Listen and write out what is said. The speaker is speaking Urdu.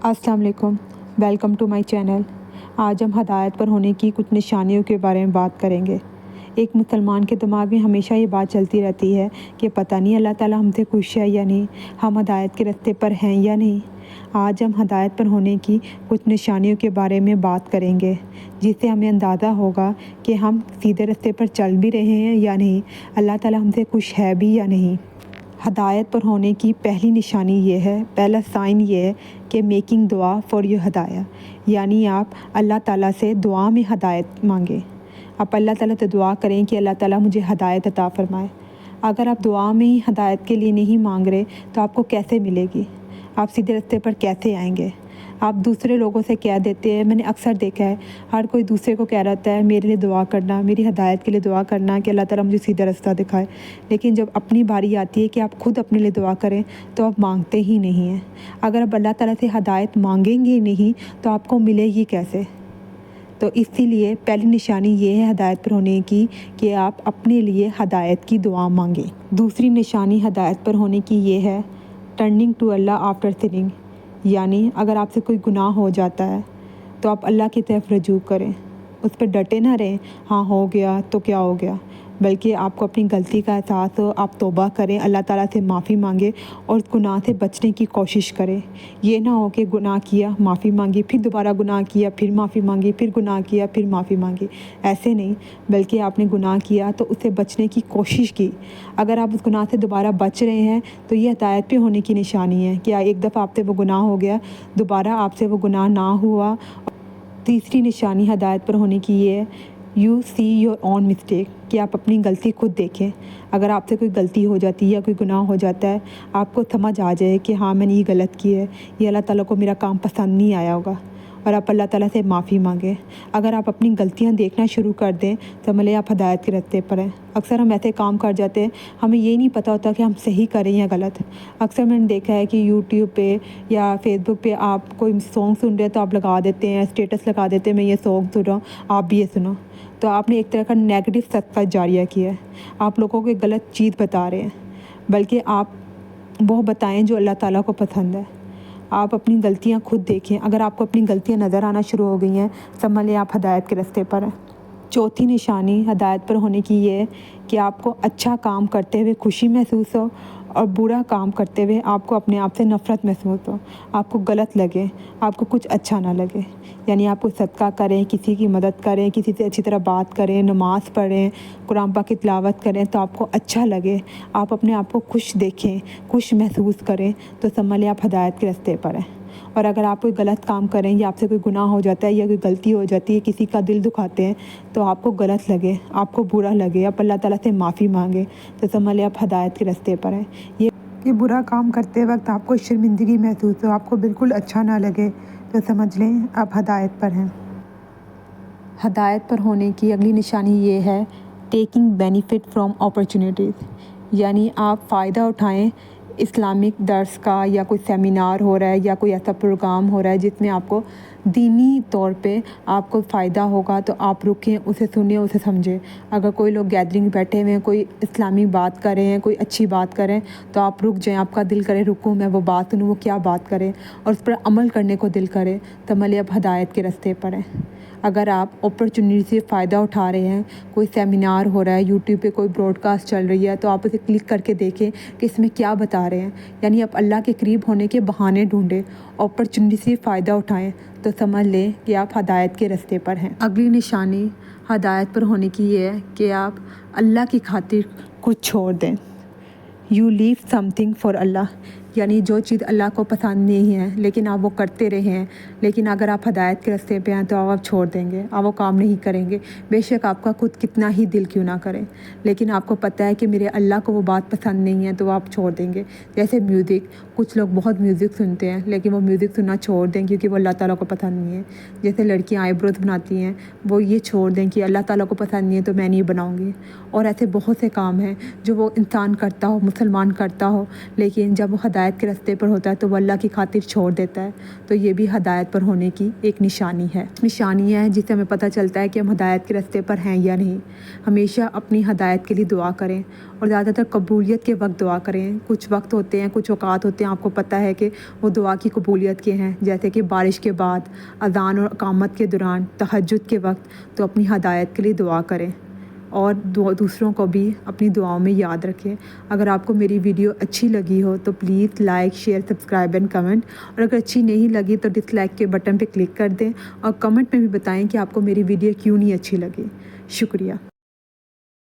السلام علیکم، ویلکم ٹو مائی چینل۔ آج ہم ہدایت پر ہونے کی کچھ نشانیوں کے بارے میں بات کریں گے۔ ایک مسلمان کے دماغ میں ہمیشہ یہ بات چلتی رہتی ہے کہ پتہ نہیں اللہ تعالیٰ ہم سے خوش ہے یا نہیں، ہم ہدایت کے راستے پر ہیں یا نہیں۔ آج ہم ہدایت پر ہونے کی کچھ نشانیوں کے بارے میں بات کریں گے، جس سے ہمیں اندازہ ہوگا کہ ہم سیدھے راستے پر چل بھی رہے ہیں یا نہیں، اللہ تعالیٰ ہم سے خوش ہے بھی یا نہیں۔ ہدایت پر ہونے کی پہلی نشانی یہ ہے، پہلا سائن یہ ہے کہ میکنگ دعا فار یور ہدایہ، یعنی آپ اللہ تعالیٰ سے دعا میں ہدایت مانگیں۔ آپ اللہ تعالیٰ سے دعا کریں کہ اللہ تعالیٰ مجھے ہدایت عطا فرمائے۔ اگر آپ دعا میں ہی ہدایت کے لیے نہیں مانگ رہے تو آپ کو کیسے ملے گی؟ آپ سیدھے راستے پر کیسے آئیں گے؟ آپ دوسرے لوگوں سے کہہ دیتے ہیں، میں نے اکثر دیکھا ہے ہر کوئی دوسرے کو کہہ رہتا ہے میرے لیے دعا کرنا، میری ہدایت کے لیے دعا کرنا کہ اللہ تعالیٰ مجھے سیدھا راستہ دکھائے، لیکن جب اپنی باری آتی ہے کہ آپ خود اپنے لیے دعا کریں تو آپ مانگتے ہی نہیں ہیں۔ اگر آپ اللہ تعالیٰ سے ہدایت مانگیں گے نہیں تو آپ کو ملے گی کیسے؟ تو اسی لیے پہلی نشانی یہ ہے ہدایت پر ہونے کی کہ آپ اپنے لیے ہدایت کی دعا مانگیں۔ دوسری نشانی ہدایت پر ہونے کی یہ ہے ٹرننگ ٹو اللہ آفٹر سننگ، یعنی اگر آپ سے کوئی گناہ ہو جاتا ہے تو آپ اللہ کی طرف رجوع کریں، اس پہ ڈٹے نہ رہیں ہاں ہو گیا تو کیا ہو گیا، بلکہ آپ کو اپنی غلطی کا احساس ہو، آپ توبہ کریں، اللہ تعالیٰ سے معافی مانگیں اور اس گناہ سے بچنے کی کوشش کریں۔ یہ نہ ہو کہ گناہ کیا معافی مانگی، پھر دوبارہ گناہ کیا پھر معافی مانگی، پھر گناہ کیا پھر معافی مانگی، ایسے نہیں، بلکہ آپ نے گناہ کیا تو اس سے بچنے کی کوشش کی۔ اگر آپ اس گناہ سے دوبارہ بچ رہے ہیں تو یہ ہدایت پہ ہونے کی نشانی ہے کہ ایک دفعہ آپ سے وہ گناہ ہو گیا، دوبارہ آپ سے وہ گناہ نہ ہوا۔ تیسری نشانی ہدایت پر ہونے کی یہ ہے you see your own mistake, کہ آپ اپنی غلطی خود دیکھیں۔ اگر آپ سے کوئی غلطی ہو جاتی ہے یا کوئی گناہ ہو جاتا ہے، آپ کو سمجھ آ جائے کہ ہاں میں نے یہ غلط کی ہے، یہ اللہ تعالیٰ کو میرا کام پسند نہیں آیا ہوگا، اور آپ اللہ تعالیٰ سے معافی مانگیں۔ اگر آپ اپنی غلطیاں دیکھنا شروع کر دیں تو سمجھ لیں آپ ہدایت کے راستے پر ہیں۔ اکثر ہم ایسے کام کر جاتے ہیں ہمیں یہ نہیں پتہ ہوتا کہ ہم صحیح کریں یا غلط۔ اکثر میں نے دیکھا ہے کہ یوٹیوب پہ یا فیس بک پہ آپ کوئی سانگ سن رہے ہیں تو آپ لگا دیتے ہیں، اسٹیٹس لگا دیتے ہیں میں یہ سانگ سن رہا ہوں آپ بھی یہ سنو، تو آپ نے ایک طرح کا نیگیٹو صدقہ جاریہ کیا ہے، آپ لوگوں کو غلط چیز بتا رہے ہیں، بلکہ آپ وہ بتائیں جو اللہ تعالیٰ کو پسند ہے۔ آپ اپنی غلطیاں خود دیکھیں، اگر آپ کو اپنی غلطیاں نظر آنا شروع ہو گئی ہیں سمجھ لیں آپ ہدایت کے راستے پر ہیں۔ چوتھی نشانی ہدایت پر ہونے کی یہ ہے کہ آپ کو اچھا کام کرتے ہوئے خوشی محسوس ہو اور برا کام کرتے ہوئے آپ کو اپنے آپ سے نفرت محسوس ہو، آپ کو غلط لگے، آپ کو کچھ اچھا نہ لگے۔ یعنی آپ کو صدقہ کریں، کسی کی مدد کریں، کسی سے اچھی طرح بات کریں، نماز پڑھیں، قرآن پاک کی تلاوت کریں تو آپ کو اچھا لگے، آپ اپنے آپ کو خوش دیکھیں، خوش محسوس کریں، تو سمجھ لیں آپ ہدایت کے راستے پر ہیں۔ اور اگر آپ کوئی غلط کام کریں یا آپ سے کوئی گناہ ہو جاتا ہے یا کوئی غلطی ہو جاتی ہے، کسی کا دل دکھاتے ہیں تو آپ کو غلط لگے، آپ کو برا لگے، آپ اللہ تعالیٰ سے معافی مانگیں، تو سمجھ لیں آپ ہدایت کے راستے پر ہیں۔ یہ برا کام کرتے وقت آپ کو شرمندگی محسوس ہو، آپ کو بالکل اچھا نہ لگے، تو سمجھ لیں آپ ہدایت پر ہیں۔ ہدایت پر ہونے کی اگلی نشانی یہ ہے ٹیکنگ بینیفٹ فرام اپرچونیٹیز، یعنی آپ فائدہ اٹھائیں اسلامک درس کا، یا کوئی سیمینار ہو رہا ہے یا کوئی ایسا پروگرام ہو رہا ہے جس میں آپ کو دینی طور پہ آپ کو فائدہ ہوگا تو آپ رکیں، اسے سنیں، اسے سمجھیں۔ اگر کوئی لوگ گیدرنگ بیٹھے ہوئے ہیں، کوئی اسلامی بات کر رہے ہیں، کوئی اچھی بات کریں تو آپ رک جائیں، آپ کا دل کرے رکوں میں وہ بات سنوں، وہ کیا بات کریں، اور اس پر عمل کرنے کو دل کرے، تو سمجھ لیں آپ ہدایت کے راستے پر ہیں۔ اگر آپ اپرچونیٹی سے فائدہ اٹھا رہے ہیں، کوئی سیمینار ہو رہا ہے، یوٹیوب پہ کوئی براڈ کاسٹ چل رہی ہے، تو آپ اسے کلک کر کے دیکھیں کہ اس میں کیا بتا رہے ہیں، یعنی آپ اللہ کے قریب ہونے کے بہانے ڈھونڈیں، اپرچونیٹی سے فائدہ اٹھائیں، تو سمجھ لیں کہ آپ ہدایت کے راستے پر ہیں۔ اگلی نشانی ہدایت پر ہونے کی یہ ہے کہ آپ اللہ کی خاطر کچھ چھوڑ دیں، you leave something for Allah, یعنی جو چیز اللہ کو پسند نہیں ہے لیکن آپ وہ کرتے رہے ہیں، لیکن اگر آپ ہدایت کے راستے پہ ہیں تو آپ چھوڑ دیں گے، آپ وہ کام نہیں کریں گے، بے شک آپ کا خود کتنا ہی دل کیوں نہ کرے، لیکن آپ کو پتہ ہے کہ میرے اللہ کو وہ بات پسند نہیں ہے تو آپ چھوڑ دیں گے۔ جیسے میوزک، کچھ لوگ بہت میوزک سنتے ہیں لیکن وہ میوزک سننا چھوڑ دیں کیونکہ وہ اللہ تعالیٰ کو پسند نہیں ہے۔ جیسے لڑکیاں آئی بروز بناتی ہیں، وہ یہ چھوڑ دیں کہ اللہ تعالیٰ کو پسند نہیں ہے تو میں نہیں بناؤں گی۔ اور ایسے بہت سے کام ہیں جو وہ انسان کرتا ہو، مسلمان کرتا ہو، لیکن جب وہ ہدایت ہدایت کے راستے پر ہوتا ہے تو وہ اللہ کی خاطر چھوڑ دیتا ہے، تو یہ بھی ہدایت پر ہونے کی ایک نشانی ہے۔ نشانی ہے جس سے ہمیں پتہ چلتا ہے کہ ہم ہدایت کے راستے پر ہیں یا نہیں۔ ہمیشہ اپنی ہدایت کے لیے دعا کریں اور زیادہ تر قبولیت کے وقت دعا کریں۔ کچھ وقت ہوتے ہیں، کچھ اوقات ہوتے ہیں، آپ کو پتہ ہے کہ وہ دعا کی قبولیت کے ہیں، جیسے کہ بارش کے بعد، اذان اور اقامت کے دوران، تہجد کے وقت، تو اپنی ہدایت کے لیے دعا کریں اور دوسروں کو بھی اپنی دعاؤں میں یاد رکھیں۔ اگر آپ کو میری ویڈیو اچھی لگی ہو تو please like, share, subscribe and comment, اور اگر اچھی نہیں لگی تو ڈس لائک کے بٹن پہ کلک کر دیں اور کمنٹ میں بھی بتائیں کہ آپ کو میری ویڈیو کیوں نہیں اچھی لگی۔ شکریہ۔